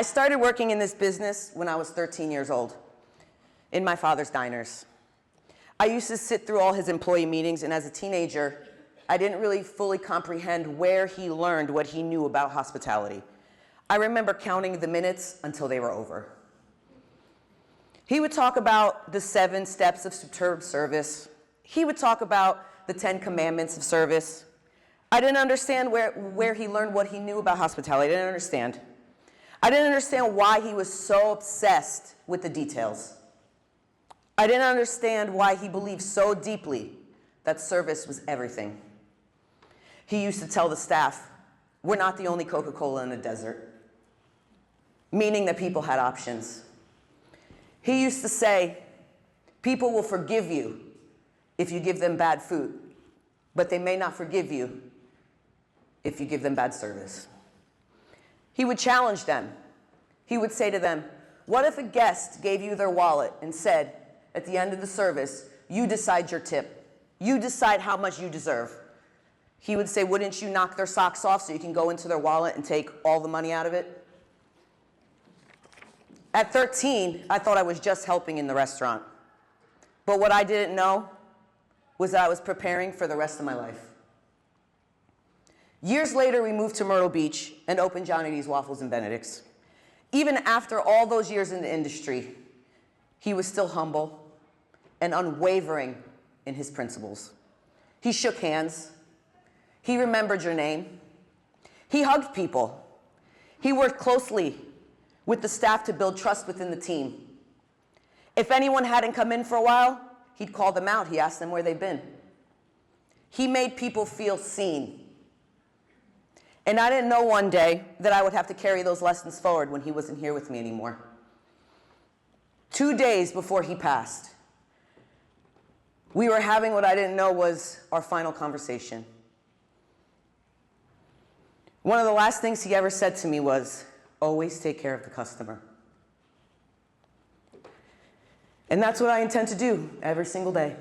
I started working in this business when I was 13 years old, in my father's diners. I used to sit through all his employee meetings, and as a teenager, I didn't really fully comprehend where he learned what he knew about hospitality. I remember counting the minutes until they were over. He would talk about the 7 steps of superb service. He would talk about the 10 commandments of service. I didn't understand where he learned what he knew about hospitality. I didn't understand. I didn't understand why he was so obsessed with the details. I didn't understand why he believed so deeply that service was everything. He used to tell the staff, "We're not the only Coca-Cola in the desert," meaning that people had options. He used to say, "People will forgive you if you give them bad food, but they may not forgive you if you give them bad service." He would challenge them. He would say to them, "What if a guest gave you their wallet and said, at the end of the service, you decide your tip. You decide how much you deserve." He would say, "Wouldn't you knock their socks off so you can go into their wallet and take all the money out of it?" At 13, I thought I was just helping in the restaurant. But what I didn't know was that I was preparing for the rest of my life. Years later, we moved to Myrtle Beach and opened Johnny D's Waffles and Benedicts. Even after all those years in the industry, he was still humble and unwavering in his principles. He shook hands. He remembered your name. He hugged people. He worked closely with the staff to build trust within the team. If anyone hadn't come in for a while, he'd call them out. He asked them where they'd been. He made people feel seen. And I didn't know one day that I would have to carry those lessons forward when he wasn't here with me anymore. 2 days before he passed, we were having what I didn't know was our final conversation. One of the last things he ever said to me was, "Always take care of the customer." And that's what I intend to do every single day.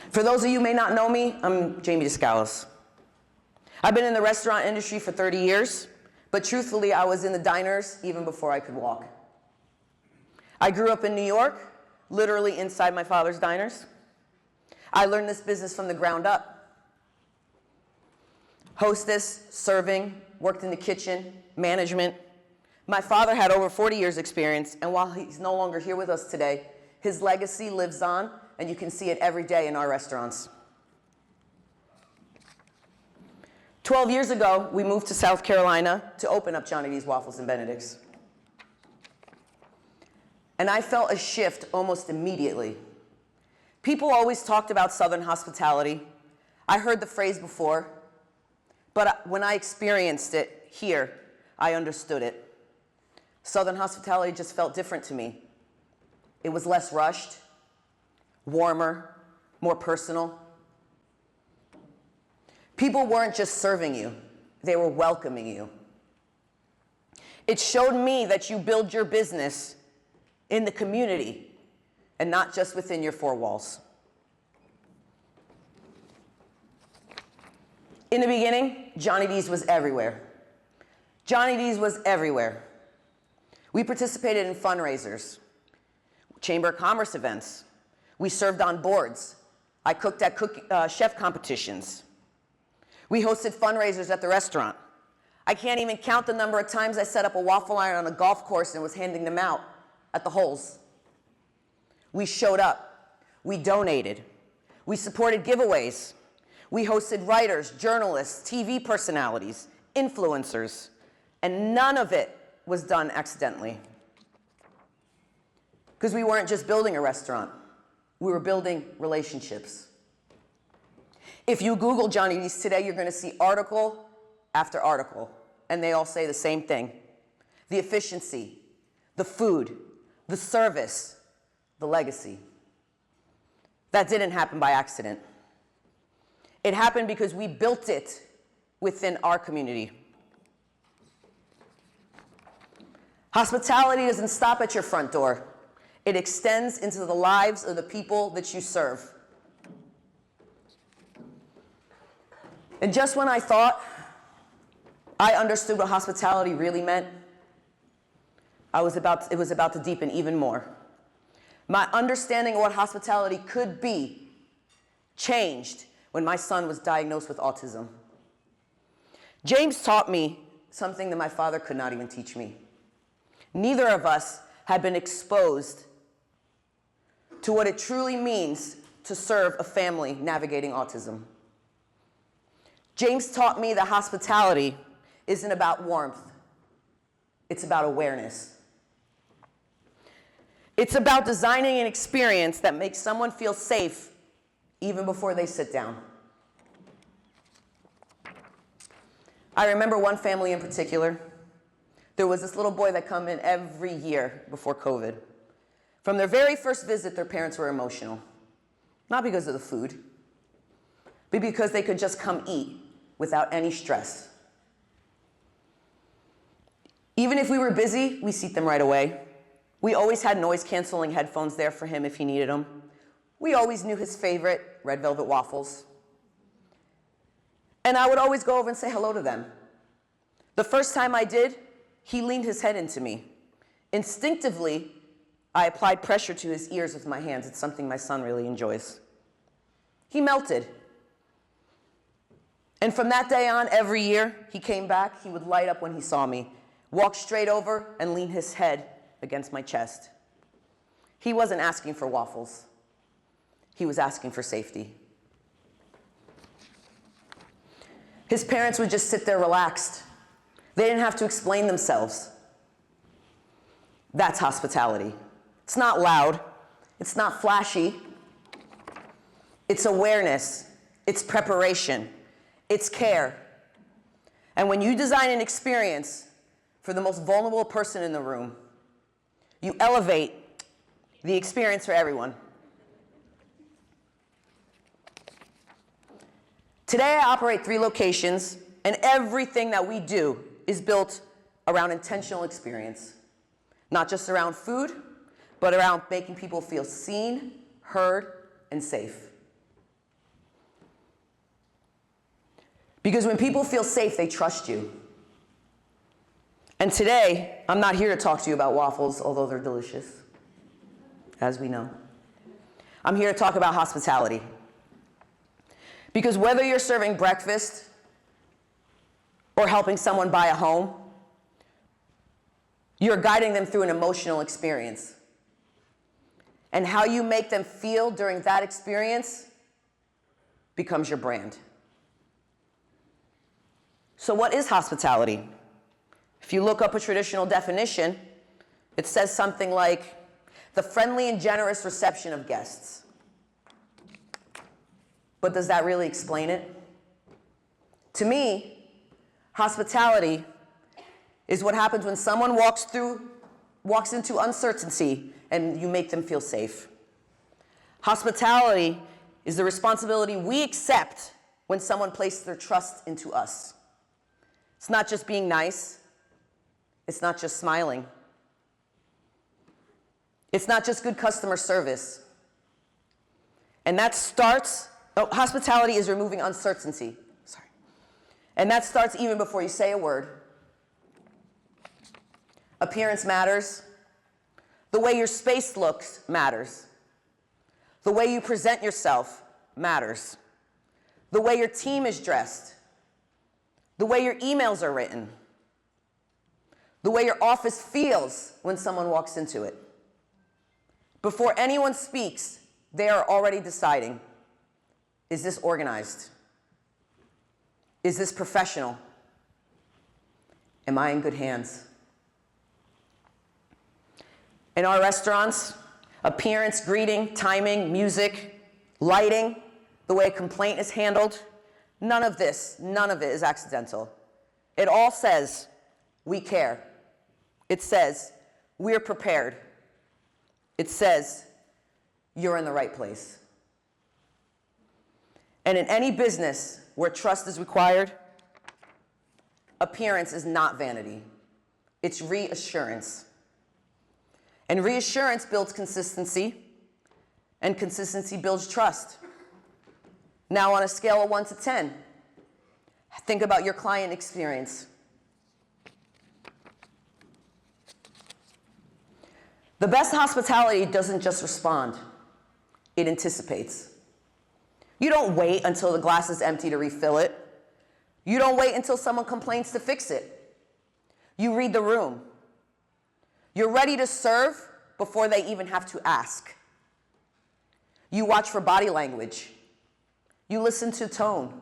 For those of you who may not know me, I'm Jamie Daskalis. I've been in the restaurant industry for 30 years, but truthfully, I was in the diners even before I could walk. I grew up in New York, literally inside my father's diners. I learned this business from the ground up. Hostess, serving, worked in the kitchen, management. My father had over 40 years experience, and while he's no longer here with us today, his legacy lives on, and you can see it every day in our restaurants. 12 years ago, we moved to South Carolina to open up Johnny D's Waffles and Benedicts. And I felt a shift almost immediately. People always talked about Southern hospitality. I heard the phrase before, but when I experienced it here, I understood it. Southern hospitality just felt different to me. It was less rushed, warmer, more personal. People weren't just serving you, they were welcoming you. It showed me that you build your business in the community and not just within your 4 walls. In the beginning, Johnny D's was everywhere. Johnny D's was everywhere. We participated in fundraisers, Chamber of Commerce events. We served on boards. I cooked at chef competitions. We hosted fundraisers at the restaurant. I can't even count the number of times I set up a waffle iron on a golf course and was handing them out at the holes. We showed up. We donated. We supported giveaways. We hosted writers, journalists, TV personalities, influencers, and none of it was done accidentally. Because we weren't just building a restaurant. We were building relationships. If you Google Johnny D's today, you're going to see article after article, and they all say the same thing. The efficiency, the food, the service, the legacy. That didn't happen by accident. It happened because we built it within our community. Hospitality doesn't stop at your front door. It extends into the lives of the people that you serve. And just when I thought I understood what hospitality really meant, it was about to deepen even more. My understanding of what hospitality could be changed when my son was diagnosed with autism. James taught me something that my father could not even teach me. Neither of us had been exposed to what it truly means to serve a family navigating autism. James taught me that hospitality isn't about warmth. It's about awareness. It's about designing an experience that makes someone feel safe even before they sit down. I remember one family in particular. There was this little boy that came in every year before COVID. From their very first visit, their parents were emotional. Not because of the food, but because they could just come eat without any stress. Even if we were busy, we seat them right away. We always had noise-canceling headphones there for him if he needed them. We always knew his favorite red velvet waffles. And I would always go over and say hello to them. The first time I did, he leaned his head into me. Instinctively, I applied pressure to his ears with my hands. It's something my son really enjoys. He melted. And from that day on, every year, he came back, he would light up when he saw me, walk straight over and lean his head against my chest. He wasn't asking for waffles. He was asking for safety. His parents would just sit there relaxed. They didn't have to explain themselves. That's hospitality. It's not loud. It's not flashy. It's awareness. It's preparation. It's care. And when you design an experience for the most vulnerable person in the room, you elevate the experience for everyone. Today, I operate 3 locations, and everything that we do is built around intentional experience. Not just around food, but around making people feel seen, heard, and safe. Because when people feel safe, they trust you. And today, I'm not here to talk to you about waffles, although they're delicious, as we know. I'm here to talk about hospitality. Because whether you're serving breakfast or helping someone buy a home, you're guiding them through an emotional experience. And how you make them feel during that experience becomes your brand. So what is hospitality? If you look up a traditional definition, it says something like the friendly and generous reception of guests. But does that really explain it? To me, hospitality is what happens when someone walks into uncertainty and you make them feel safe. Hospitality is the responsibility we accept when someone places their trust into us. It's not just being nice. It's not just smiling. It's not just good customer service. And that starts, hospitality is removing uncertainty. And that starts even before you say a word. Appearance matters. The way your space looks matters. The way you present yourself matters. The way your team is dressed. The way your emails are written. The way your office feels when someone walks into it. Before anyone speaks, they are already deciding, is this organized? Is this professional? Am I in good hands? In our restaurants, appearance, greeting, timing, music, lighting, the way a complaint is handled, none of it is accidental. It all says, we care. It says, we're prepared. It says, you're in the right place. And in any business where trust is required, appearance is not vanity. It's reassurance. And reassurance builds consistency, and consistency builds trust. Now, on a scale of 1 to 10, think about your client experience. The best hospitality doesn't just respond, it anticipates. You don't wait until the glass is empty to refill it. You don't wait until someone complains to fix it. You read the room. You're ready to serve before they even have to ask. You watch for body language. You listen to tone.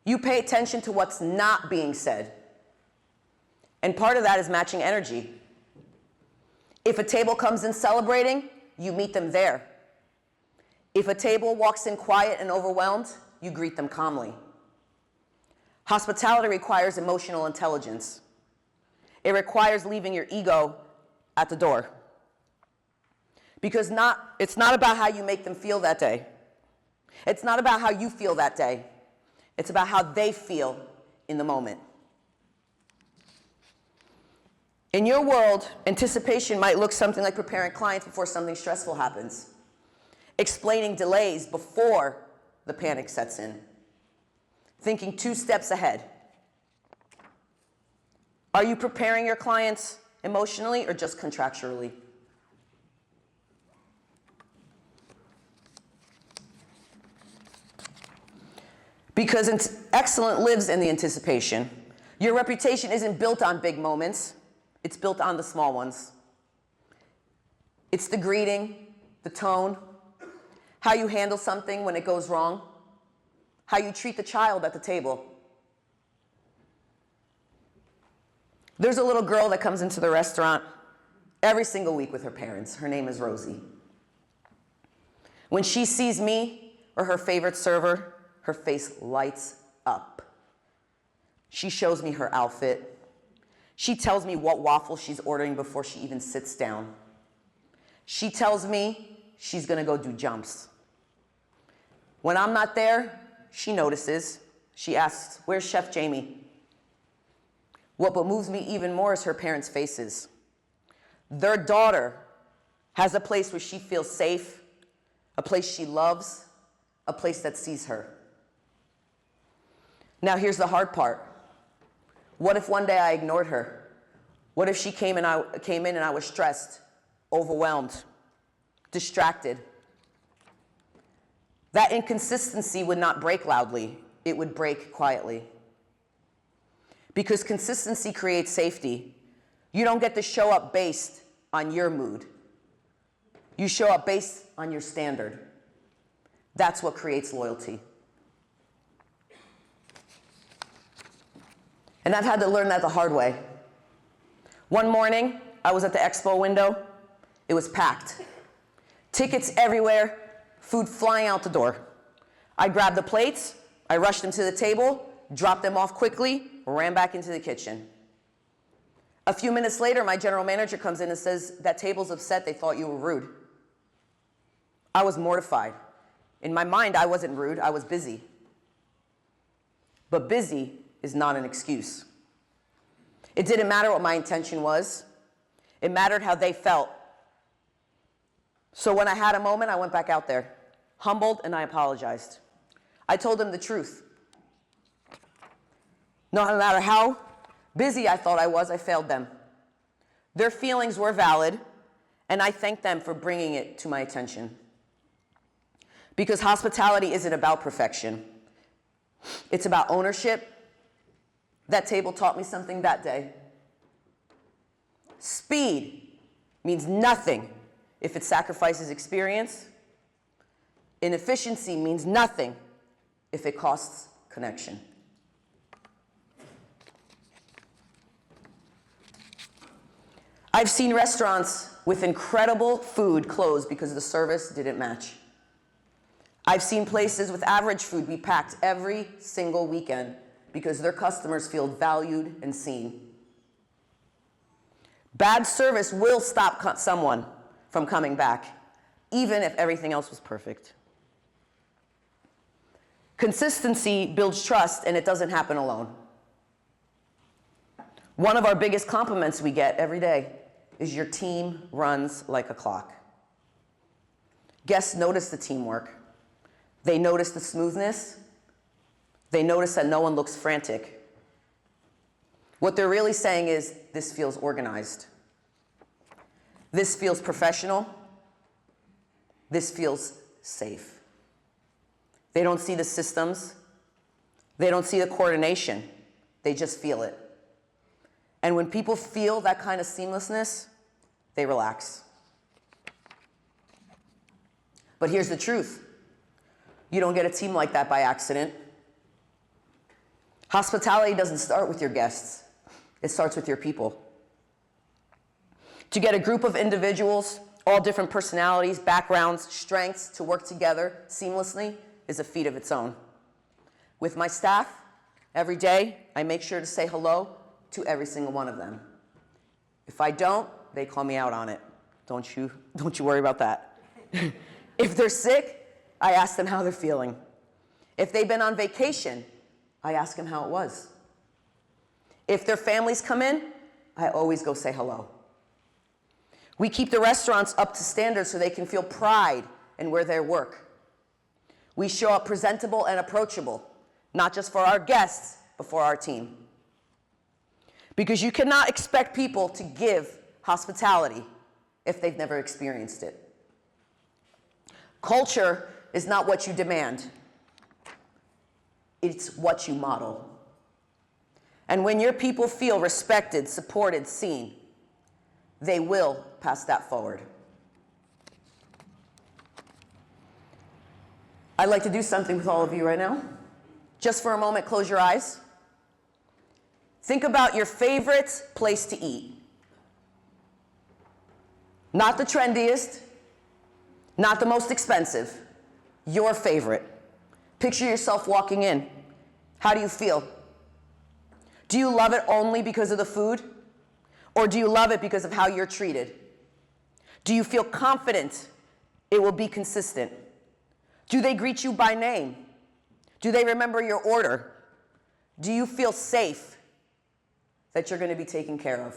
You pay attention to what's not being said. And part of that is matching energy. If a table comes in celebrating, you meet them there. If a table walks in quiet and overwhelmed, you greet them calmly. Hospitality requires emotional intelligence. It requires leaving your ego at the door. Because it's not about how you make them feel that day. It's not about how you feel that day. It's about how they feel in the moment. In your world, anticipation might look something like preparing clients before something stressful happens, explaining delays before the panic sets in, thinking 2 steps ahead. Are you preparing your clients emotionally or just contractually? Because excellence lives in the anticipation. Your reputation isn't built on big moments. It's built on the small ones. It's the greeting, the tone, how you handle something when it goes wrong, how you treat the child at the table. There's a little girl that comes into the restaurant every single week with her parents. Her name is Rosie. When she sees me or her favorite server, her face lights up. She shows me her outfit. She tells me what waffle she's ordering before she even sits down. She tells me she's gonna go do jumps. When I'm not there, she notices. She asks, "Where's Chef Jamie?" What moves me even more is her parents' faces. Their daughter has a place where she feels safe, a place she loves, a place that sees her. Now here's the hard part. What if one day I ignored her? What if she came in and I was stressed, overwhelmed, distracted? That inconsistency would not break loudly, it would break quietly. Because consistency creates safety. You don't get to show up based on your mood. You show up based on your standard. That's what creates loyalty. And I've had to learn that the hard way. One morning, I was at the expo window. It was packed. Tickets everywhere, food flying out the door. I grabbed the plates, I rushed them to the table, dropped them off quickly, ran back into the kitchen. A few minutes later, my general manager comes in and says, "That table's upset, they thought you were rude." I was mortified. In my mind, I wasn't rude, I was busy. But busy is not an excuse. It didn't matter what my intention was. It mattered how they felt. So when I had a moment, I went back out there, humbled, and I apologized. I told them the truth. No matter how busy I thought I was, I failed them. Their feelings were valid, and I thanked them for bringing it to my attention. Because hospitality isn't about perfection. It's about ownership. That table taught me something that day. Speed means nothing if it sacrifices experience. Inefficiency means nothing if it costs connection. I've seen restaurants with incredible food close because the service didn't match. I've seen places with average food be packed every single weekend because their customers feel valued and seen. Bad service will stop someone from coming back, even if everything else was perfect. Consistency builds trust, and it doesn't happen alone. One of our biggest compliments we get every day is your team runs like a clock. Guests notice the teamwork. They notice the smoothness. They notice that no one looks frantic. What they're really saying is, this feels organized. This feels professional. This feels safe. They don't see the systems. They don't see the coordination. They just feel it. And when people feel that kind of seamlessness, they relax. But here's the truth. You don't get a team like that by accident. Hospitality doesn't start with your guests. It starts with your people. To get a group of individuals, all different personalities, backgrounds, strengths, to work together seamlessly is a feat of its own. With my staff, every day, I make sure to say hello to every single one of them. If I don't, they call me out on it. Don't you worry about that. If they're sick, I ask them how they're feeling. If they've been on vacation, I ask them how it was. If their families come in, I always go say hello. We keep the restaurants up to standards so they can feel pride in where they work. We show up presentable and approachable, not just for our guests, but for our team. Because you cannot expect people to give hospitality if they've never experienced it. Culture is not what you demand. It's what you model. And when your people feel respected, supported, seen, they will pass that forward. I'd like to do something with all of you right now. Just for a moment, close your eyes. Think about your favorite place to eat. Not the trendiest, not the most expensive, your favorite. Picture yourself walking in. How do you feel? Do you love it only because of the food? Or do you love it because of how you're treated? Do you feel confident it will be consistent? Do they greet you by name? Do they remember your order? Do you feel safe that you're going to be taken care of?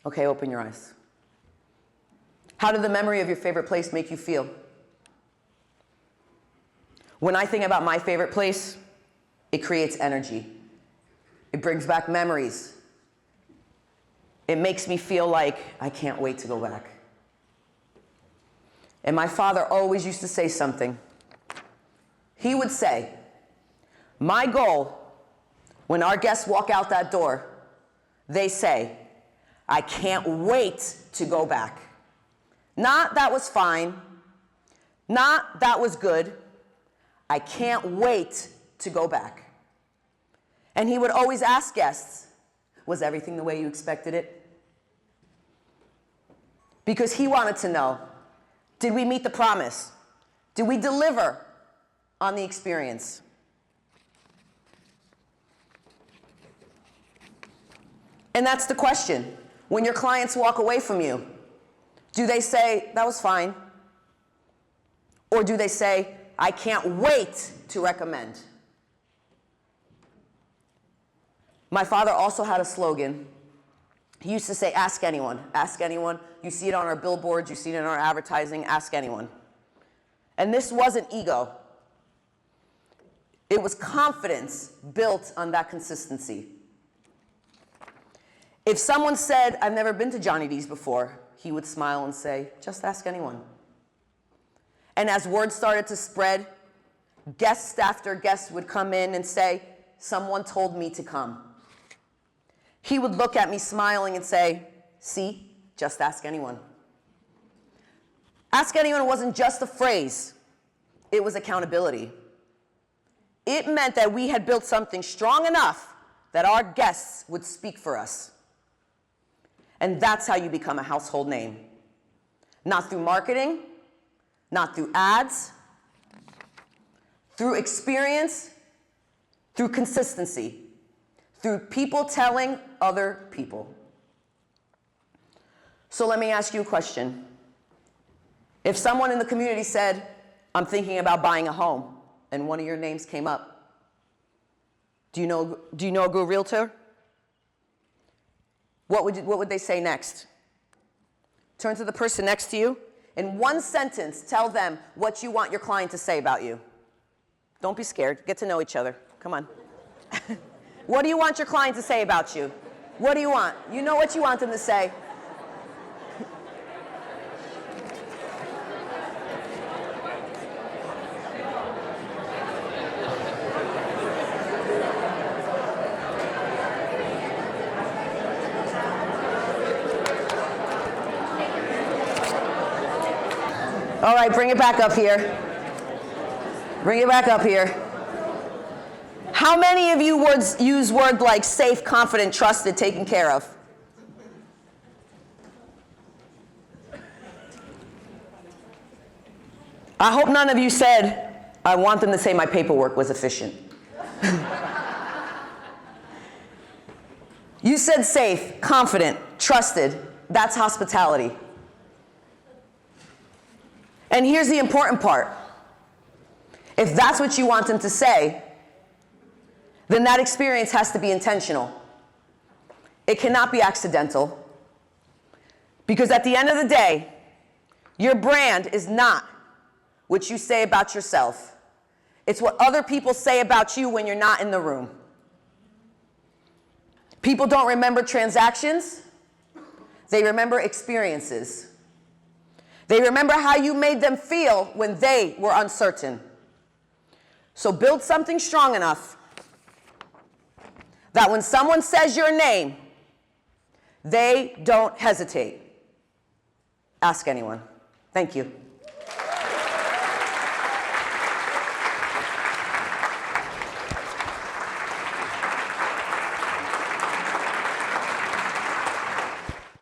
Okay, open your eyes. How did the memory of your favorite place make you feel? When I think about my favorite place, it creates energy. It brings back memories. It makes me feel like I can't wait to go back. And my father always used to say something. He would say, my goal, when our guests walk out that door, they say, I can't wait to go back. Not that was fine. Not that was good. I can't wait to go back. And he would always ask guests, was everything the way you expected it? Because he wanted to know, did we meet the promise? Did we deliver on the experience? And that's the question. When your clients walk away from you, do they say, that was fine? Or do they say, I can't wait to recommend? My father also had a slogan. He used to say, ask anyone, ask anyone. You see it on our billboards, you see it in our advertising, ask anyone. And this wasn't ego. It was confidence built on that consistency. If someone said, I've never been to Johnny D's before, he would smile and say, just ask anyone. And as word started to spread, guest after guest would come in and say, someone told me to come. He would look at me smiling and say, see, just ask anyone. Ask anyone wasn't just a phrase. It was accountability. It meant that we had built something strong enough that our guests would speak for us. And that's how you become a household name. Not through marketing, not through ads, through experience, through consistency, through people telling other people. So let me ask you a question. If someone in the community said, I'm thinking about buying a home, and one of your names came up, do you know a good realtor? What would they say next? Turn to the person next to you. In one sentence, tell them what you want your client to say about you. Don't be scared. Get to know each other. Come on. What do you want your client to say about you? What do you want? You know what you want them to say. All right, bring it back up here. Bring it back up here. How many of you use words like safe, confident, trusted, taken care of? I hope none of you said, I want them to say my paperwork was efficient. You said safe, confident, trusted. That's hospitality. And here's the important part. If that's what you want them to say, then that experience has to be intentional. It cannot be accidental. Because at the end of the day, your brand is not what you say about yourself. It's what other people say about you when you're not in the room. People don't remember transactions. They remember experiences. They remember how you made them feel when they were uncertain. So build something strong enough that when someone says your name, they don't hesitate. Ask anyone. Thank you.